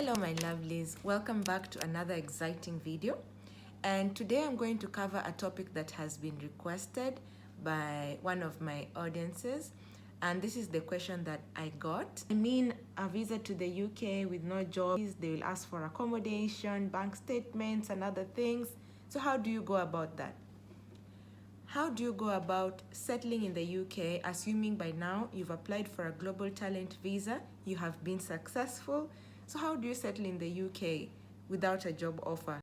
Hello my lovelies, welcome back to another exciting video, and today I'm going to cover a topic that has been requested by one of my audiences, and this is the question that I got. A visa to the UK with no job, they will ask for accommodation, bank statements and other things. So how do you go about that? How do you go about settling in the UK, assuming by now you've applied for a global talent visa, you have been successful? So how do you settle in the UK without a job offer?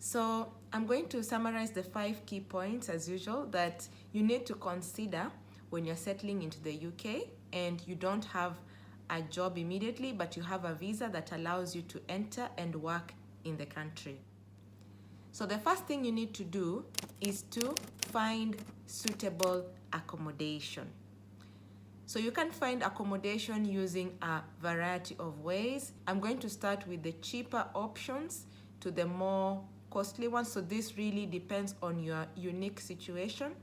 So I'm going to summarize the 5 key points as usual that you need to consider when you're settling into the UK and you don't have a job immediately, but you have a visa that allows you to enter and work in the country. So the first thing you need to do is to find suitable accommodation. So you can find accommodation using a variety of ways. I'm going to start with the cheaper options to the more costly ones. So this really depends on your unique situation.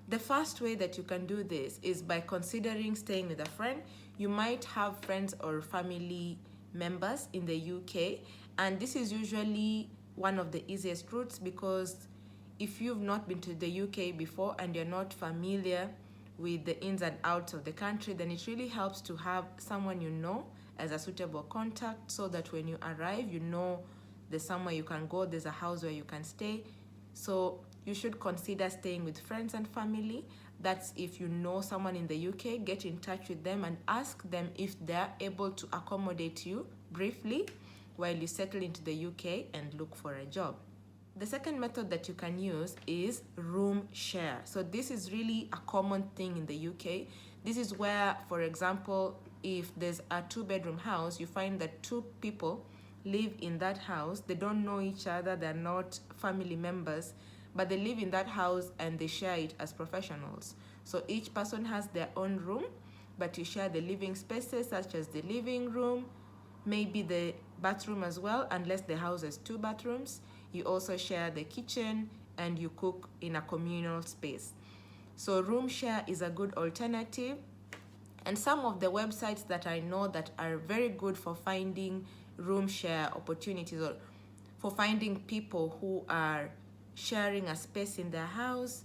The first way that you can do this is by considering staying with a friend. You might have friends or family members in the UK, and this is usually one of the easiest routes, because if you've not been to the UK before and you're not familiar with the ins and outs of the country, then it really helps to have someone you know as a suitable contact, so that when you arrive, you know there's somewhere you can go, there's a house where you can stay. So you should consider staying with friends and family. That's if you know someone in the UK, get in touch with them and ask them if they're able to accommodate you briefly while you settle into the UK and look for a job. The second method that you can use is room share. So this is really a common thing in the UK. This is where, for example, if there's a 2-bedroom house, you find that 2 people live in that house. They don't know each other, they're not family members, but they live in that house and they share it as professionals. So each person has their own room, but you share the living spaces, such as the living room, maybe the bathroom as well, unless the house has 2 bathrooms. You also share the kitchen and you cook in a communal space. So room share is a good alternative. And some of the websites that I know that are very good for finding room share opportunities, or for finding people who are sharing a space in their house,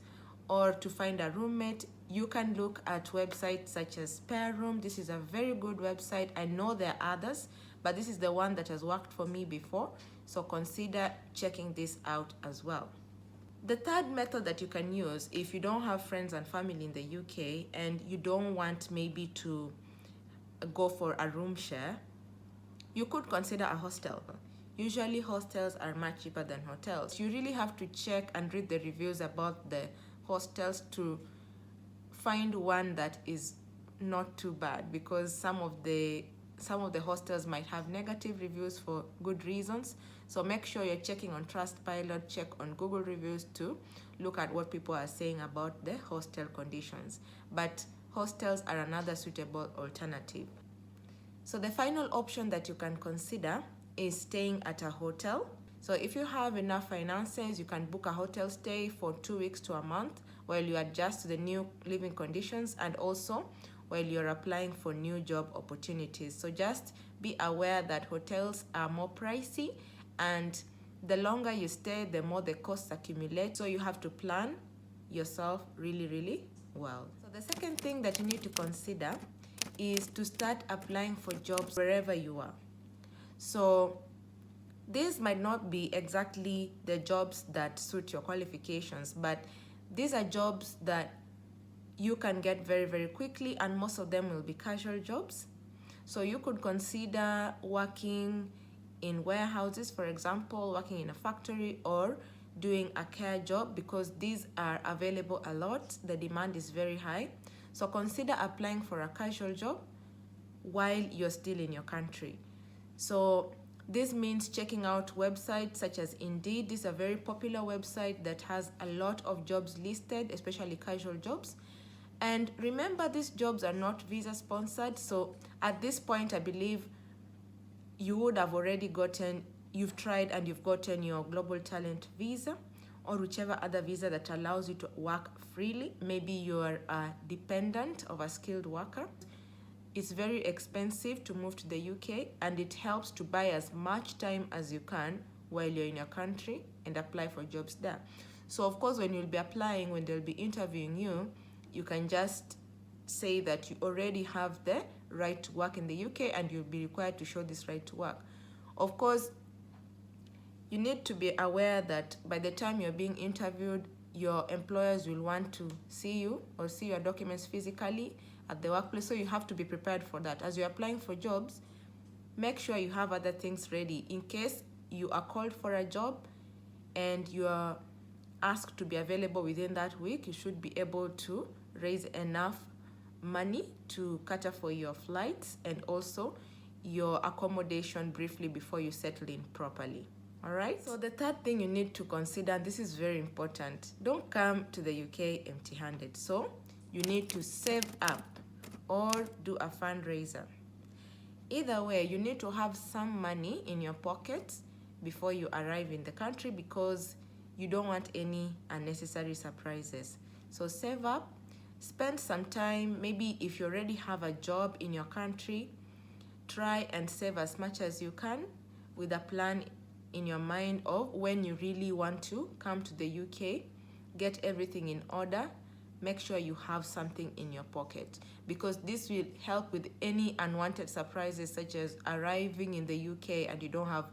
or to find a roommate, you can look at websites such as Spare Room. This is a very good website. I know there are others, but this is the one that has worked for me before. So consider checking this out as well. The third method that you can use, if you don't have friends and family in the UK and you don't want maybe to go for a room share, you could consider a hostel. Usually hostels are much cheaper than hotels. You really have to check and read the reviews about the hostels to find one that is not too bad, because some of the hostels might have negative reviews for good reasons. So make sure you're checking on Trustpilot, check on Google reviews to look at what people are saying about the hostel conditions. But hostels are another suitable alternative. So the final option that you can consider is staying at a hotel. So if you have enough finances, you can book a hotel stay for 2 weeks to a month while you adjust to the new living conditions, and also while you're applying for new job opportunities. So just be aware that hotels are more pricey, and the longer you stay, the more the costs accumulate. So you have to plan yourself really, really well. So the second thing that you need to consider is to start applying for jobs wherever you are. So these might not be exactly the jobs that suit your qualifications, but these are jobs that you can get very, very quickly, and most of them will be casual jobs. So you could consider working in warehouses, for example, working in a factory, or doing a care job, because these are available a lot. The demand is very high. So consider applying for a casual job while you're still in your country. So this means checking out websites such as Indeed. This is a very popular website that has a lot of jobs listed, especially casual jobs. And remember, these jobs are not visa sponsored. So at this point, I believe you would have already you've tried and you've gotten your global talent visa, or whichever other visa that allows you to work freely. Maybe you're a dependent of a skilled worker. It's very expensive to move to the UK, and it helps to buy as much time as you can while you're in your country and apply for jobs there. So of course, when you'll be applying, when they'll be interviewing you, you can just say that you already have the right to work in the UK and you'll be required to show this right to work. Of course, you need to be aware that by the time you're being interviewed, your employers will want to see you or see your documents physically at the workplace. So you have to be prepared for that. As you're applying for jobs, make sure you have other things ready in case you are called for a job and you are asked to be available within that week. You should be able to raise enough money to cater for your flights and also your accommodation briefly before you settle in properly. All right, so the third thing you need to consider, this is very important, don't come to the UK empty-handed. So you need to save up or do a fundraiser. Either way, you need to have some money in your pocket before you arrive in the country because you don't want any unnecessary surprises. So save up, spend some time. Maybe if you already have a job in your country, try and save as much as you can with a plan in your mind of when you really want to come to the UK. Get everything in order. Make sure you have something in your pocket because this will help with any unwanted surprises, such as arriving in the UK and you don't have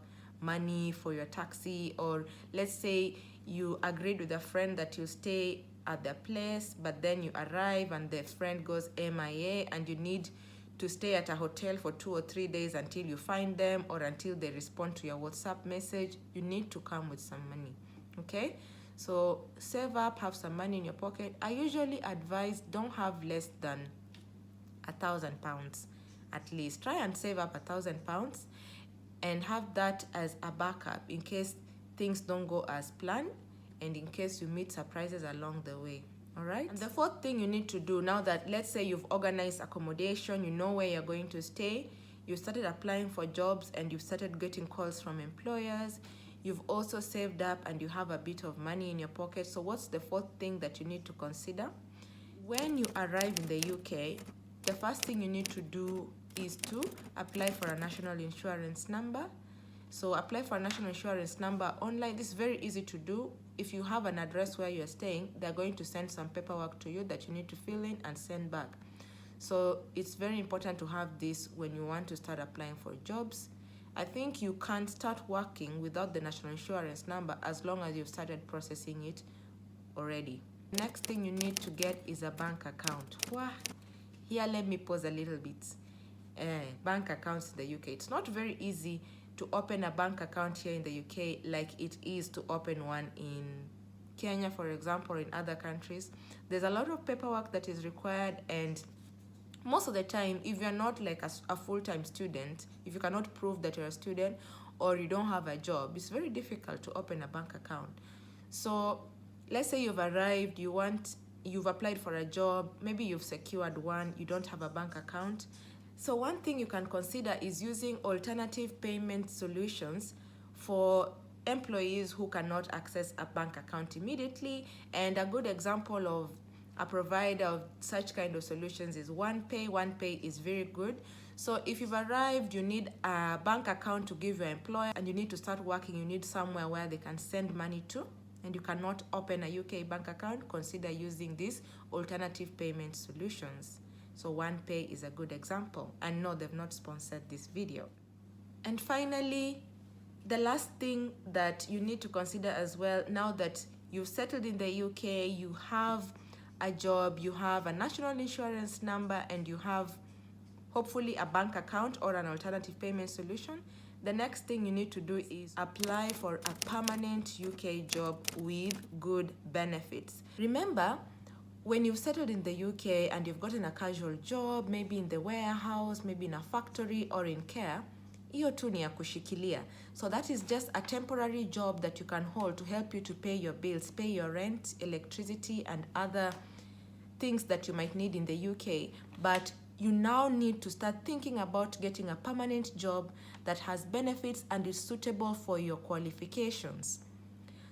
money for your taxi, or let's say you agreed with a friend that you stay at their place, but then you arrive and the friend goes MIA and you need to stay at a hotel for 2 or 3 days until you find them or until they respond to your WhatsApp message. You need to come with some money, okay? So save up, have some money in your pocket. I usually advise don't have less than £1,000 at least. Try and save up £1,000 and have that as a backup in case things don't go as planned and in case you meet surprises along the way. All right. And the fourth thing you need to do now that, let's say you've organized accommodation, you know where you're going to stay, you started applying for jobs and you've started getting calls from employers, you've also saved up and you have a bit of money in your pocket. So what's the fourth thing that you need to consider? When you arrive in the UK, the first thing you need to do is to apply for a national insurance number. So apply for a national insurance number online. This is very easy to do. If you have an address where you're staying, they're going to send some paperwork to you that you need to fill in and send back. So it's very important to have this when you want to start applying for jobs. I think you can't start working without the national insurance number as long as you've started processing it already. Next thing you need to get is a bank account. Here, let me pause a little bit. Bank accounts in the UK. It's not very easy to open a bank account here in the UK like it is to open one in Kenya, for example, or in other countries. There's a lot of paperwork that is required, and most of the time, if you're not like a full-time student, if you cannot prove that you're a student or you don't have a job, it's very difficult to open a bank account. So let's say you've arrived, you've applied for a job, maybe you've secured one, you don't have a bank account. So one thing you can consider is using alternative payment solutions for employees who cannot access a bank account immediately. And a good example of a provider of such kind of solutions is OnePay. OnePay is very good. So if you've arrived, you need a bank account to give your employer and you need to start working, you need somewhere where they can send money to, and you cannot open a UK bank account, consider using these alternative payment solutions. So OnePay is a good example. And no, they've not sponsored this video. And finally, the last thing that you need to consider as well, now that you've settled in the UK, you have a job, you have a national insurance number, and you have hopefully a bank account or an alternative payment solution, the next thing you need to do is apply for a permanent UK job with good benefits. Remember, when you've settled in the UK and you've gotten a casual job, maybe in the warehouse, maybe in a factory or in care, hiyo tu ni ya kushikilia. So that is just a temporary job that you can hold to help you to pay your bills, pay your rent, electricity, and other things that you might need in the UK. But you now need to start thinking about getting a permanent job that has benefits and is suitable for your qualifications.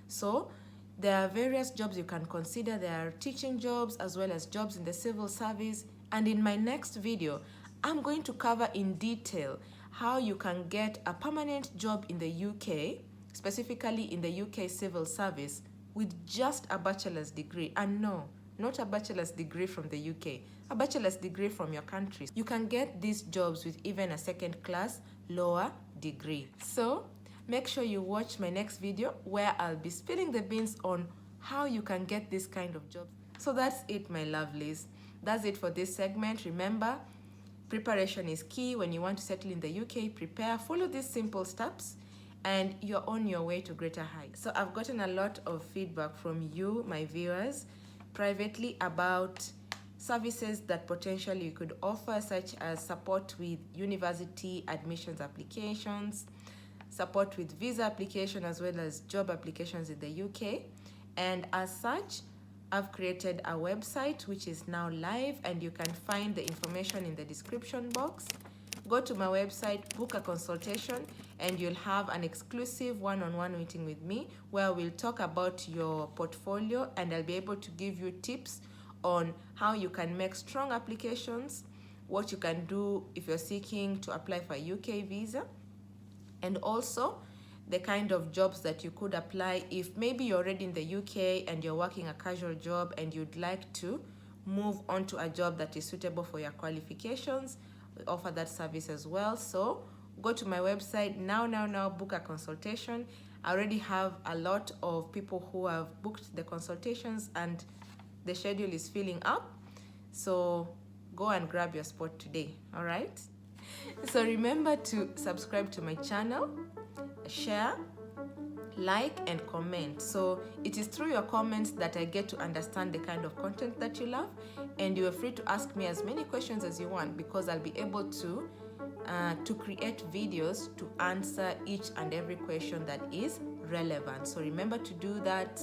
So There are various jobs you can consider. There are teaching jobs as well as jobs in the civil service. And in my next video, I'm going to cover in detail how you can get a permanent job in the UK, specifically in the UK civil service, with just a bachelor's degree. And no, not a bachelor's degree from the UK, a bachelor's degree from your country. You can get these jobs with even a second class lower degree. So make sure you watch my next video where I'll be spilling the beans on how you can get this kind of job. So that's it, my lovelies. That's it for this segment. Remember, preparation is key. When you want to settle in the UK, prepare, follow these simple steps, and you're on your way to greater heights. So I've gotten a lot of feedback from you, my viewers, privately about services that potentially you could offer, such as support with university admissions applications, support with visa application, as well as job applications in the UK. And as such, I've created a website which is now live, and you can find the information in the description box. Go to my website, book a consultation, and you'll have an exclusive one-on-one meeting with me where we'll talk about your portfolio, and I'll be able to give you tips on how you can make strong applications, what you can do if you're seeking to apply for a UK visa, and also the kind of jobs that you could apply if maybe you're already in the UK and you're working a casual job and you'd like to move on to a job that is suitable for your qualifications. We offer that service as well. So go to my website now, book a consultation. I already have a lot of people who have booked the consultations and the schedule is filling up. So go and grab your spot today, all right? So remember to subscribe to my channel, share, like, and comment. So it is through your comments that I get to understand the kind of content that you love, and you are free to ask me as many questions as you want, because I'll be able to create videos to answer each and every question that is relevant. So remember to do that,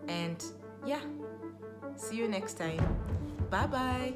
and yeah, see you next time. Bye bye.